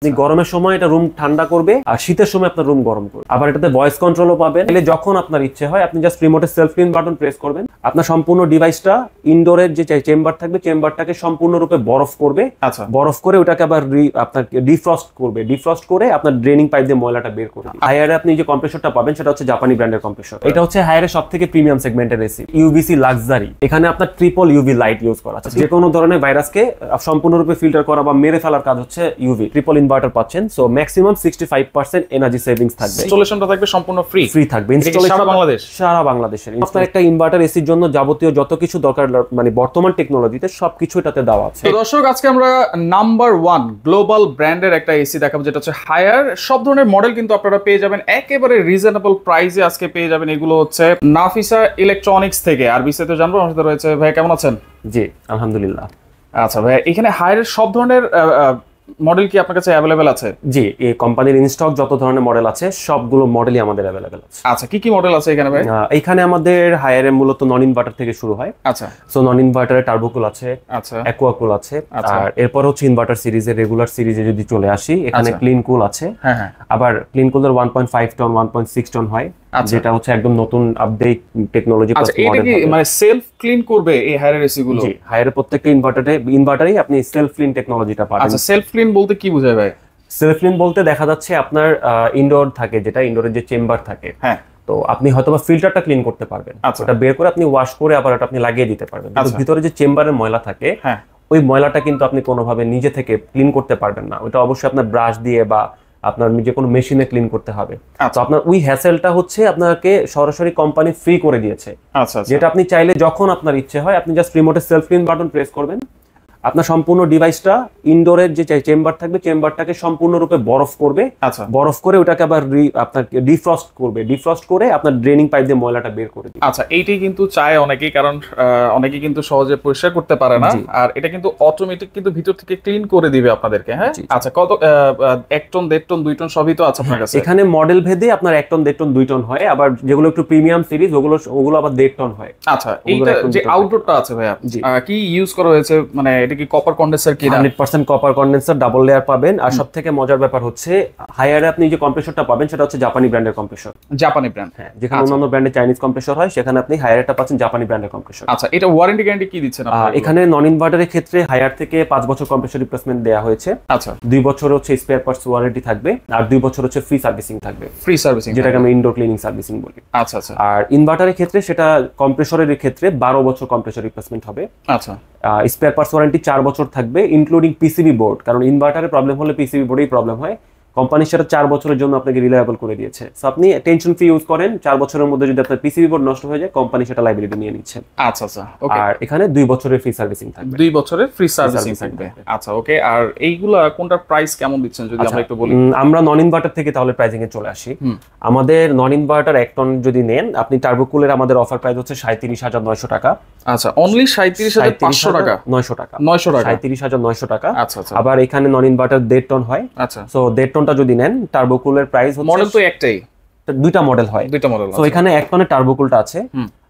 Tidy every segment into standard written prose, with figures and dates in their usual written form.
গরমের সময় এটা রুম ঠান্ডা করবে আর শীতের সময় আপনার রুম গরম করবে। আবার এটাতে ভয়েস কন্ট্রোলও পাবেন। যখন আপনার ইচ্ছে হয় আপনি জাস্ট রিমোটের সেলফ ক্লিন বাটন প্রেস করবেন, আপনার সম্পূর্ণ ডিভাইসটা ইনডোরের যে চেম্বার থাকবে চেম্বারটাকে সম্পূর্ণরূপে বরফ করবে। বরফ করে ওটাকে আবার আপনার ডিফ্রস্ট করবে, ডিফ্রস্ট করে আপনার ড্রেনিং পাইপ দিয়ে ময়লাটা বের করবে। হায়ারে আপনি যে কম্প্রেসরটা পাবেন সেটা হচ্ছে জাপানি ব্র্যান্ডের কম্প্রেসর। এটা হচ্ছে হায়ারের সবথেকে প্রিমিয়াম সেগমেন্টের এসি, ইউভিসি লাক্সারি। এখানে আপনার ট্রিপল ইউভি লাইট ইউজ করা আছে। যে কোনো ধরনের ভাইরাসকে সম্পূর্ণরূপে ফিল্টার করা বা মেরে ফেলার কাজ হচ্ছে ইউভি। ট্রিপল ইনভার্টার পাচ্ছেন, সো ম্যাক্সিমাম 65% এনার্জি সেভিংস থাকবে। ইনস্টলেশনটা থাকবে সম্পূর্ণ ফ্রি থাকবে। ইনস্টলেশন সারা বাংলাদেশের। আপনার একটা ইনভার্টার এসির জন্য যাবতীয় যত কিছু দরকার মানে বর্তমান টেকনোলজিতে সবকিছু এটাতে দেওয়া আছে। তো দর্শক, আজকে আমরা নাম্বার 1 গ্লোবাল ব্র্যান্ডের একটা এসি দেখাবো, যেটা হচ্ছে হায়ার। সব ধরনের মডেল কিন্তু আপনারা পেয়ে যাবেন একেবারে রিজনেবল প্রাইসে। আজকে পেয়ে যাবেন এগুলো হচ্ছে নাফিসা ইলেকট্রনিক্স থেকে। আর বিস্তারিত জানবো আমার সাথে রয়েছে ভাই। কেমন আছেন? জি আলহামদুলিল্লাহ। আচ্ছা ভাই, এখানে হায়ারের সব ধরনের মডেল কি আপনার কাছে অ্যাভেলেবেল আছে? জি, এই কোম্পানির ইনস্টক যত ধরনের মডেল আছে সবগুলো মডেলই আমাদের অ্যাভেলেবেল আছে। আচ্ছা, কি কি মডেল আছে এখানে ভাই? এখানে আমাদের হায়ারে মূলত নন ইনভার্টার থেকে শুরু হয়। আচ্ছা, সো নন ইনভার্টারে টার্বোকুল আছে, আচ্ছা, অ্যাকুয়াকুল আছে, আর এরপর হচ্ছে ইনভার্টার সিরিজের রেগুলার সিরিজে যদি চলে আসি এখানে ক্লিন কুল আছে। হ্যাঁ হ্যাঁ, আবার ক্লিন কুলের 1.5 টন 1.6 টন হয়, যেটা হচ্ছে একদম নতুন আপডেট টেকনোলজি। আচ্ছা, এটা কি মানে সেলফ ক্লিন করবে এই হায়ারের এসি গুলো? জি, হায়ারের প্রত্যেকটা ইনভার্টারেই আপনি সেলফ ক্লিন টেকনোলজিটা পাবেন। আচ্ছা, সেলফ ক্লিন বলতে কি বোঝায় ভাই? সেলফ ক্লিন বলতে দেখা যাচ্ছে আপনার ইনডোর থাকে, যেটা ইনডোরের যে চেম্বার থাকে, হ্যাঁ, তো আপনি হয়তোবা ফিল্টারটা ক্লিন করতে পারবেন। ওটা বের করে আপনি ওয়াশ করে আবার ওটা আপনি লাগিয়ে দিতে পারবেন। কিন্তু ভিতরে যে চেম্বারের ময়লা থাকে, হ্যাঁ, ওই ময়লাটা কিন্তু আপনি কোনোভাবে নিজে থেকে ক্লিন করতে পারবেন না। ওটা অবশ্যই আপনার ব্রাশ দিয়ে বা আপনার যে কোনো মেশিনে ক্লিন করতে হবে। তো আপনার ওই হ্যাসেলটা হচ্ছে আপনাকে সরাসরি কোম্পানি ফ্রি করে দিয়েছে। আচ্ছা, যেটা আপনি চাইলে যখন আপনার ইচ্ছে হয় আপনি জাস্ট রিমোটের সেলফ ক্লিন বাটন প্রেস করবেন, আপনার সম্পূর্ণ ডিভাইসটা ইনডোরের যে চেম্বার থাকবে চেম্বারটাকে সম্পূর্ণরূপে বরফ করবে। বরফ করে ওটাকে আবার আপনার ডিফ্রস্ট করবে, ডিফ্রস্ট করে আপনার ড্রেনিং পাইপ দিয়ে ময়লাটা বের করে দিবে। আচ্ছা, এইটাই কিন্তু চায় অনেকেই, কারণ অনেকেই কিন্তু সহজে পরিষ্কার করতে পারে না। আর এটা কিন্তু অটোমেটিক কিন্তু ভিতর থেকে ক্লিন করে দিবে আপনাদেরকে। হ্যাঁ, আচ্ছা, কত 1 টন 1.5 টন 2 টন সবই তো আছে আপনার কাছে? এখানে মডেল ভেদে আপনার 1 টন 1.5 টন 2 টন হয়, আবার যেগুলো একটু প্রিমিয়াম সিরিজ ওগুলো আবার 1.5 টন হয়। আচ্ছা, এইটা যে আউটডোরটা আছে ভাইয়া, কি ইউজ করা হয়েছে? মানে এটা কি কপার কন্ডেন্সার? কি 100% কপার কন্ডেন্সার, ডাবল লেয়ার পাবেন। আর সবথেকে মজার ব্যাপার হচ্ছে হায়ারে আপনি যে কম্প্রেসরটা পাবেন সেটা হচ্ছে জাপানি ব্র্যান্ডের কম্প্রেসর। জাপানি ব্র্যান্ড? হ্যাঁ, যেখানে অন্যান্য ব্র্যান্ডের চাইনিজ কম্প্রেসর হয় সেখানে আপনি হায়ারটা পাচ্ছেন জাপানি ব্র্যান্ডের কম্প্রেসর। আচ্ছা, এটা ওয়ারেন্টি গ্যারান্টি কি দিচ্ছেন আপনারা? এখানে নন ইনভার্টারের ক্ষেত্রে হায়ার থেকে 5 বছর কম্প্রেসর রিপ্লেসমেন্ট দেওয়া হয়েছে। আচ্ছা, 2 বছর হচ্ছে স্পেয়ার পার্টস ওয়ারেন্টি থাকবে, আর 2 বছর হচ্ছে ফ্রি সার্ভিসিং থাকবে। ফ্রি সার্ভিসিং, যেটাকে আমরা ইনডোর ক্লিনিং সার্ভিসিং বলি। আচ্ছা আচ্ছা। আর ইনভার্টারের ক্ষেত্রে সেটা কম্প্রেসরের ক্ষেত্রে 12 বছর কম্প্রেসর রিপ্লেসমেন্ট হবে। আচ্ছা, স্পেয়ার পার্টস ওয়ারেন্টি 4 বছর থাকবে, ইনক্লুডিং পিসিবি বোর্ড। কারণ ইনভার্টারে প্রবলেম হলে পিসিবি বোর্ডেই প্রবলেম হয়। কোম্পানি সেটা 4 বছরের জন্য আপনাকে রিলায়েবল করে দিয়েছে। সো আপনি টেনশন ফ্রি ইউজ করেন, 4 বছরের মধ্যে যদি আপনার পিসিবি বোর্ড নষ্ট হয়ে যায় কোম্পানি সেটা লাইবিলিটি নিয়ে নিচ্ছে। আচ্ছা আচ্ছা, ওকে। আর এখানে 2 বছরের ফ্রি সার্ভিসিং থাকবে। 2 বছরের ফ্রি সার্ভিসিং থাকবে। আচ্ছা, ওকে। আর এইগুলা কোনটার প্রাইস কেমন দিচ্ছেন যদি আমরা একটু বলি? আমরা নন ইনভার্টার থেকে তাহলে প্রাইসিং এ চলে আসি। আমাদের নন ইনভার্টার 1 টন যদি নেন আপনি টার্বোকুলের আমাদের অফার প্রাইস হচ্ছে 37,900 টাকা। আচ্ছা, অনলি 37,500 টাকা? 900 টাকা। 900 টাকা, 37,900 টাকা। আচ্ছা আচ্ছা। আবার এখানে নন ইনভার্টার 1.5 টন হয়। আচ্ছা, সো 1.5 টনটা যদি নেন টার্বোকুলের প্রাইস হচ্ছে, মডেল তো একটাই? 2টা মডেল হয়। 2টা মডেল। সো এখানে 1 টনের টার্বোকুলটা আছে,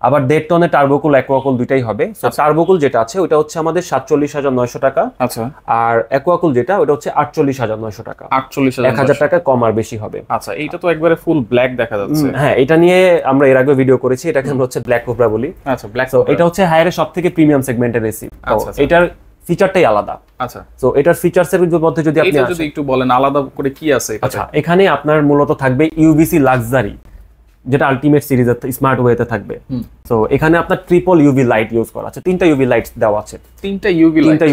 আবার 1.5 টনের টার্বোকুল অ্যাকুয়াকুল দুইটাই হবে। সো টার্বোকুল যেটা আছে ওটা হচ্ছে আমাদের 47,900 টাকা। আচ্ছা, আর অ্যাকুয়াকুল যেটা ওটা হচ্ছে 48,900 টাকা। 48,000, 1000 টাকা কম আর বেশি হবে। আচ্ছা, এইটা তো একবারে ফুল ব্ল্যাক দেখা যাচ্ছে। হ্যাঁ, এটা নিয়ে আমরা এর আগে ভিডিও করেছি, এটাকে আমরা হচ্ছে ব্ল্যাক কোবরা বলি। আচ্ছা, ব্ল্যাক। সো এটা হচ্ছে হায়ারের সবথেকে প্রিমিয়াম সেগমেন্টের এসি। এটার ফিচারটাই আলাদা। আচ্ছা, সো এটার ফিচারসের মধ্যে যদি আপনি যদি একটু বলেন আলাদা করে কি আছে? আচ্ছা, এখানে আপনার মূলত থাকবে ইউভিসি লাক্সারি, যেটা আলটিমেট সিরিজের স্মার্ট ওয়েতে থাকবে। সো এখানে আপনার ট্রিপল ইউভি লাইট ইউজ করা আছে, 3টা ইউভি লাইট দেওয়া আছে। 3টা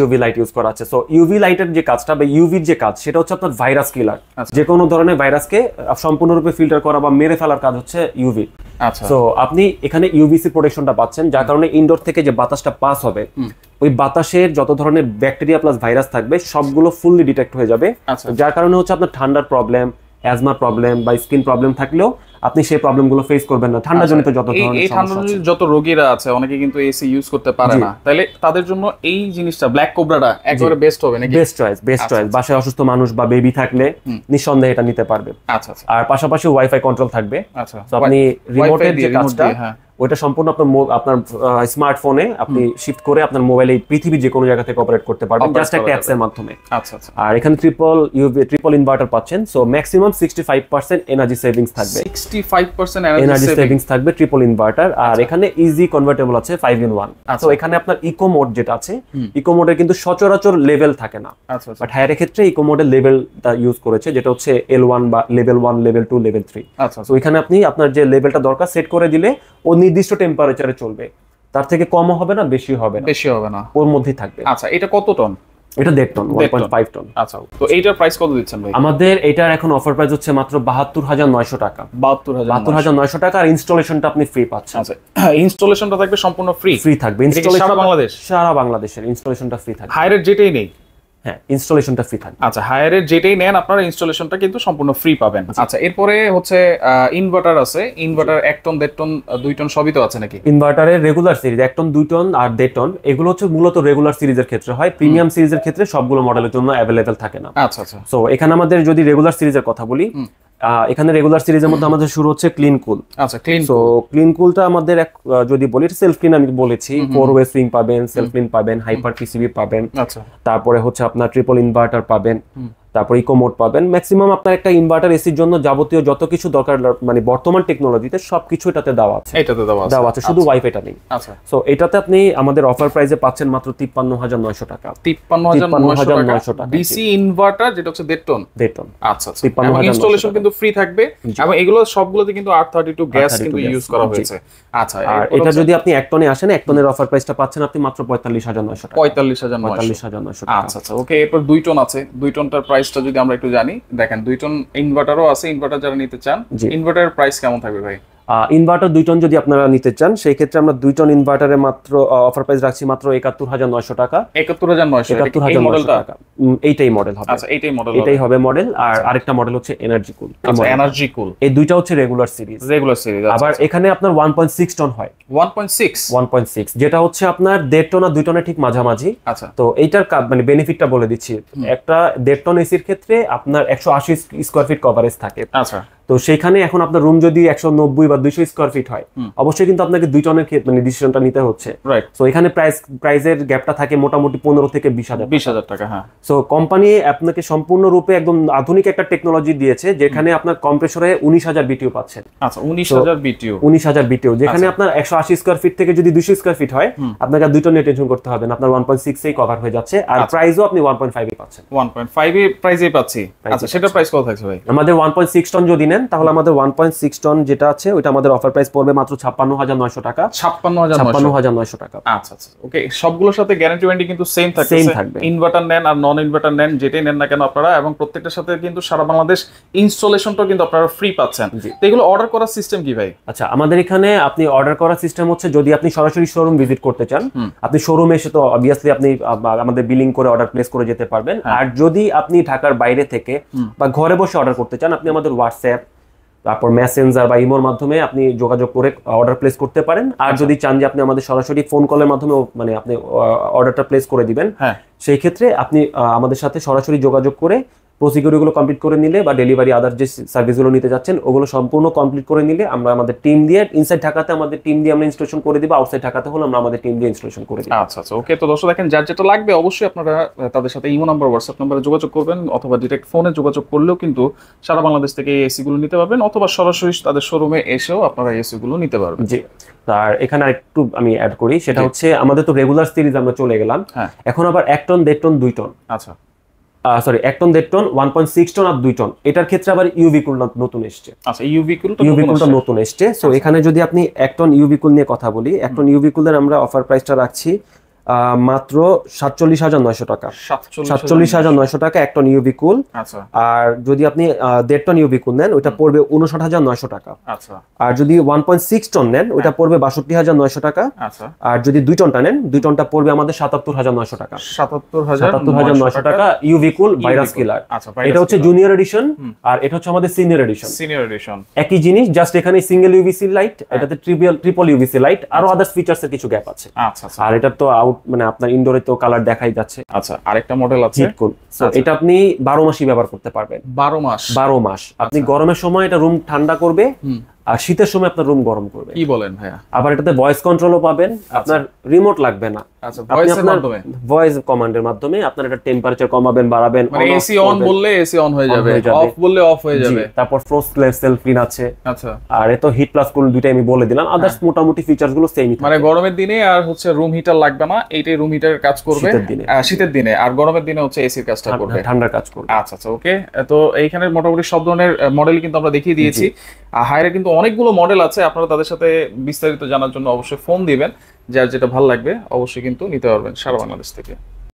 ইউভি লাইট ইউজ করা আছে। সো ইউভি লাইটের যে কাজটা বা ইউভির যে কাজ সেটা হচ্ছে আপনার ভাইরাস কিলার। যে কোনো ধরনের ভাইরাসকে সম্পূর্ণরূপে ফিল্টার করা বা মেরে ফেলার কাজ হচ্ছে ইউভি। আচ্ছা, সো আপনি এখানে ইউভিসি প্রোটেকশনটা পাচ্ছেন, যার কারণে ইনডোর থেকে যে বাতাসটা পাস হবে ওই বাতাসের যত ধরনের ব্যাকটেরিয়া প্লাস ভাইরাস থাকবে সবগুলো ফুললি ডিটেক্ট হয়ে যাবে। যার কারণে হচ্ছে আপনার ঠান্ডার প্রবলেম, অ্যাজমা প্রবলেম বা স্কিন প্রবলেম থাকলেও আপনি সেই প্রবলেমগুলো ফেস করবেন না। ঠান্ডা জনিত যত ধরনের সমস্যা, যত রোগীরা আছে অনেকে কিন্তু এসি ইউজ করতে পারে না, তাহলে তাদের জন্য এই জিনিসটা ব্ল্যাক কোবরাটা একবারে বেস্ট হবে নাকি? Best choice. বাসায় অসুস্থ মানুষ বা বেবি থাকলে নিঃসন্দেহে এটা নিতে পারবে। আচ্ছা আচ্ছা। আর পাশাপাশি ওয়াইফাই কন্ট্রোল থাকবে। আচ্ছা, তো আপনি রিমোটের যে কাজটা ওইটা সম্পূর্ণ আপনার স্মার্টফোনে আপনি শিফট করে আপনার মোবাইলে পৃথিবীর যে কোনো জায়গা থেকে অপারেট করতে পারবেন জাস্ট একটা অ্যাপস এর মাধ্যমে। আচ্ছা আচ্ছা। আর এখানে ট্রিপল ইনভার্টার পাচ্ছেন, সো ম্যাক্সিমাম 65% এনার্জি সেভিংস থাকবে। 65% এনার্জি সেভিংস থাকবে ট্রিপল ইনভার্টার। আর এখানে ইজি কনভার্টেবল আছে 5-in-1। তো এখানে আপনার ইকো মোড যেটা আছে, ইকো মোডের কিন্তু সচরাচর লেভেল থাকে না, বাট হায়ারের ক্ষেত্রে ইকো মোডের লেভেলটা ইউজ করেছে, যেটা হচ্ছে L1 বা লেভেল 1, লেভেল 2, লেভেল 3। আচ্ছা। তো এখানে আপনি আপনার যে লেভেলটা দরকার সেট করে দিলে ও নির্দিষ্ট টেম্পারেচারে চলবে, তার থেকে কমও হবে না বেশি হবে না, ওর মধ্যেই থাকবে। আচ্ছা, এটা কত টন? এটা 1.5 টন, 1.5 টন। আচ্ছা, তো এইটার প্রাইস কত দিচ্ছেন ভাই? আমাদের এটার এখন অফার প্রাইস হচ্ছে মাত্র 72,900 টাকা। 72,900 টাকা। আর ইনস্টলেশনটা আপনি ফ্রি পাচ্ছেন। আচ্ছা, ইনস্টলেশনটা থাকবে সম্পূর্ণ ফ্রি থাকবে। ইনস্টলেশন সারা বাংলাদেশের ইনস্টলেশনটা ফ্রি থাকবে। হায়ারের যেটাই নেই, হ্যাঁ, ইনস্টলেশনটা ফ্রি থাকবে। আচ্ছা, হায়ারের যেটাই নেন আপনারা ইনস্টলেশনটা কিন্তু সম্পূর্ণ ফ্রি পাবেন। আচ্ছা, এরপরে হচ্ছে ইনভার্টার আছে। ইনভার্টার 1 টন, 1.5 টন, 2 টন সবই তো আছে নাকি? ইনভার্টারের রেগুলার সিরিজ 1 টন, 2 টন আর 1.5 টন এগুলো হচ্ছে মূলত রেগুলার সিরিজের ক্ষেত্রে হয়। প্রিমিয়াম সিরিজের ক্ষেত্রে সবগুলো মডেলের জন্য অ্যাভেলেবেল থাকে না। আচ্ছা আচ্ছা। সো এখানে আমাদের যদি রেগুলার সিরিজের কথা বলি, এখানে রেগুলার সিরিজের মধ্যে আমাদের শুরু হচ্ছে ক্লিন কুল। আচ্ছা, ক্লিন। সো ক্লিন কুলটা আমাদের যদি বলি সেলফ ক্লিন, আমি বলেছি 4-way সুইং পাবেন, সেলফ ক্লিন পাবেন, হাইপার পিসিবি পাবেন। আচ্ছা। তারপরে হচ্ছে আপনার ট্রিপল ইনভার্টার পাবেন, তারপর ইকো মোড পাবেন। ম্যাক্সিমাম আপনার একটা ইনভার্টার এসির জন্য যাবতীয় যত কিছু দরকার মানে বর্তমান টেকনোলজিতে সবকিছু এটাতে দেওয়া আছে। দেওয়া আছে, শুধু ওয়াইফাইটা নেই। আচ্ছা। সো এটাতে আপনি আমাদের অফার প্রাইসে পাচ্ছেন মাত্র 53,900 টাকা। 53,900 টাকা ডিসি ইনভার্টার, যেটা হচ্ছে 1.5 টন। 1.5 টন। আচ্ছা আচ্ছা। এবং ইনস্টলেশন কিন্তু ফ্রি থাকবে, এবং এগুলো সবগুলোতে কিন্তু R32 গ্যাস কিন্তু ইউজ করা হয়েছে। আচ্ছা, আর এটা যদি আপনি 1 টনে আসেন, 1 টনের অফার প্রাইসটা পাচ্ছেন আপনি মাত্র 45,900 টাকা। 45,900 টাকা। আচ্ছা আচ্ছা, ওকে। এরপর 2 টন আছে। 2 টনটার প্রাইসটা যদি আমরা একটু জানি, দেখেন 2 টন ইনভার্টারও আছে। ইনভার্টার যারা নিতে চান, ইনভার্টারের প্রাইস কেমন থাকবে ভাই? ইনভার্টার 2 টন যদি আপনারা নিতে চান, সেই ক্ষেত্রে আমরা 2 টন ইনভার্টারে মাত্র অফার প্রাইস রাখছি মাত্র 71,900 টাকা। 71,900 টাকা। এইটাই মডেল হবে। আচ্ছা, এটাই হবে মডেল। আর আরেকটা মডেল হচ্ছে এনার্জি কুল। আচ্ছা, এনার্জি কুল। এই দুইটা হচ্ছে রেগুলার সিরিজ। আবার এখানে আপনার 1.6 টন হয়। 1.6 যেটা হচ্ছে আপনার 1.5 টন আর 2 টনের ঠিক মাঝামাঝি। আচ্ছা। তো এইটার মানে বেনিফিটটা বলে দিচ্ছি। একটা 1.5 টন এসির ক্ষেত্রে আপনার 180 স্কয়ার ফিট কভারেজ থাকে। আচ্ছা। তো সেখানে এখন আপনার রুম যদি 190 বা 200 স্কয়ার ফিট হয়, অবশ্যই কিন্তু আপনাকে 2 টনের মানে ডিসিশনটা নিতে হচ্ছে। সো এখানে প্রাইসের গ্যাপটা থাকে মোটামুটি 15 থেকে 20,000 টাকা। হ্যাঁ। সো কোম্পানি আপনাকে সম্পূর্ণরূপে একদম আধুনিক একটা টেকনোলজি দিয়েছে, যেখানে আপনার কম্প্রেসরে 19,000 বিটিউ পাচ্ছেন। আচ্ছা, 19,000 বিটিউ। 19,000 বিটিউ, যেখানে আপনার 180 স্কয়ার ফিট থেকে যদি 200 স্কয়ার ফিট হয়, আপনাকে 2 টনের টেনশন করতে হবে না, আপনার 1.6 এই কভার হয়ে যাচ্ছে। আর প্রাইসও আপনি 1.5 এ পাচ্ছেন। 1.5 এ প্রাইসে পাচ্ছি। আচ্ছা, সেটা প্রাইস কত থাকছে ভাই? আমাদের 1.6 টন যদি নেন, তাহলে আমাদের 1.6 টন যেটা আছে ওইটা আমাদের অফার প্রাইস পড়বে মাত্র 56,900 টাকা। 56,900 টাকা। আচ্ছা আচ্ছা, ওকে। সবগুলোর সাথে গ্যারান্টি ওয়ারেন্টি কিন্তু সেম থাকবে। ইনভার্টার নেন আর নন ইনভার্টার নেন, যেটাই নেন না কেন আপনারা, এবং প্রত্যেকটার সাথে কিন্তু সারা বাংলাদেশ ইনস্টলেশনটা কিন্তু আপনারা ফ্রি পাচ্ছেন। তো এগুলো অর্ডার করার সিস্টেম কি ভাই? আচ্ছা, আমাদের এখানে আপনি অর্ডার করার সিস্টেম হচ্ছে, যদি আপনি সরাসরি শোরুম ভিজিট করতে চান, আপনি শোরুমে এসে তো অবভিয়াসলি আপনি আমাদের বিলিং করে অর্ডার প্লেস করে যেতে পারবেন। আর যদি আপনি ঢাকার বাইরে থেকে বা ঘরে বসে অর্ডার করতে চান, আপনি আমাদের হোয়াটসঅ্যাপ, তারপর মেসেঞ্জার বা ইমোর মাধ্যমে আপনি যোগাযোগ করে অর্ডার প্লেস করতে পারেন। আর যদি চান যে আপনি আমাদের সরাসরি ফোন কলের মাধ্যমে মানে আপনি অর্ডারটা প্লেস করে দিবেন, সেই ক্ষেত্রে আপনি আমাদের সাথে সরাসরি যোগাযোগ করে প্রসিকিউরগুলো কমপ্লিট করে নিলে বা ডেলিভারি আদার যে সার্ভিসগুলো নিতে যাচ্ছেন ওগুলো সম্পূর্ণ কমপ্লিট করে নিলে আমরা আমাদের টিম দিয়ে, ইনসাইড ঢাকাতে আমাদের টিম দিয়ে আমরা ইনস্টলেশন করে দিব, আউটসাইড ঢাকাতে হলে আমরা আমাদের টিম দিয়ে ইনস্টলেশন করে দিব। আচ্ছা আচ্ছা, ওকে। তো দর্শক দেখেন, যার যেটা লাগবে অবশ্যই আপনারা তাদের সাথে ইমো নাম্বার, হোয়াটসঅ্যাপ নাম্বারে যোগাযোগ করবেন, অথবা ডিরেক্ট ফোনে যোগাযোগ করলেও কিন্তু সারা বাংলাদেশ থেকে এই এসি গুলো নিতে পারবেন, অথবা সরাসরি তাদের শোরুমে এসেও আপনারা এসি গুলো নিতে পারবেন। জি। আর এখানে আরেকটু আমি অ্যাড করি, সেটা হচ্ছে আমাদের তো রেগুলার সিরিজ আমরা চলে গেলাম, এখন আবার 1 টন, 1.5 টন, 2 টন। আচ্ছা, সরি 1 টন, 1.5 টন, 1.6 টন আর 2 টন, এটার ক্ষেত্রে আবার ইউভি কুল নতুন এসছে। আচ্ছা, ইউভি কুলটা নতুন এসছে। সো এখানে যদি আপনি 1 টন ইউভি কুল নিয়ে কথা বলি, 1 টন ইউভি কুলের আমরা অফার প্রাইসটা রাখছি মাত্র 47,900 টাকা। 47,900 টাকা 1 টন ইউভি কুল। আচ্ছা। আর যদি আপনি 1.5 টন ইউভি কুল নেন, ওইটা পড়বে 59,900 টাকা। আচ্ছা। আর যদি 1.6 টন নেন, ওইটা পড়বে 62,900 টাকা। আচ্ছা। আর যদি 2 টনটা নেন, 2 টনটা পড়বে আমাদের 77,900 টাকা। 77,900 টাকা ইউভি কুল ভাইরাস কিলার। আচ্ছা, এটা হচ্ছে জুনিয়র এডিশন, আর এটা হচ্ছে আমাদের সিনিয়র এডিশন। একই জিনিস, জাস্ট এখানে সিঙ্গেল ইউভিসি লাইট, এটাতে ট্রিপল ইউভিসি লাইট, আরো আদার্স ফিচারস এর কিছু গ্যাপ আছে। আচ্ছা। আর এটা তো মানে আপনার ইনডোরে তো কালার দেখাই যাচ্ছে। আচ্ছা, আরেকটা মডেল আছে হিটকুল। সো এটা আপনি 12 মাসই ব্যবহার করতে পারবেন। 12 মাস। 12 মাস। আপনি গরমের সময় এটা রুম ঠান্ডা করবে, আর শীতের সময় আপনার রুম গরম করবে। কি বলেন ভাইয়া? আবার এটাতে ভয়েস কন্ট্রোলও পাবেন, আপনার রিমোট লাগবে না। আচ্ছা, ভয়েসের মাধ্যমে, ভয়েস কমান্ডের মাধ্যমে আপনার এটা টেম্পারেচার কমাবেন, বাড়াবেন, মানে এসি অন বললে এসি অন হয়ে যাবে, অফ বললে অফ হয়ে যাবে। তারপর ফ্রস্টলেস সেলফ ক্লিন আছে। আচ্ছা, আর এত হিট প্লাস কুল দুইটাই আমি বলে দিলাম, আদার্স মোটামুটি ফিচারস গুলো সেমই থাকে। মানে গরমের দিনে আর হচ্ছে রুম হিটার লাগবে না, এইটাই রুম হিটারের কাজ করবে শীতের দিনে, আর গরমের দিনে হচ্ছে এসির কাজটা করবে, ঠান্ডার কাজ করবে। আচ্ছা আচ্ছা, ওকে। তো এইখানে মোটামুটি সব ধরনের মডেল কিন্তু আমরা দেখিয়ে দিয়েছি। আর হায়ারে কিন্তু অনেকগুলো মডেল আছে, আপনারা তাদের সাথে বিস্তারিত জানার জন্য অবশ্যই ফোন দিবেন, যার যেটা ভালো লাগবে অবশ্যই কিন্তু নিতে পারবেন সারা বাংলাদেশ থেকে।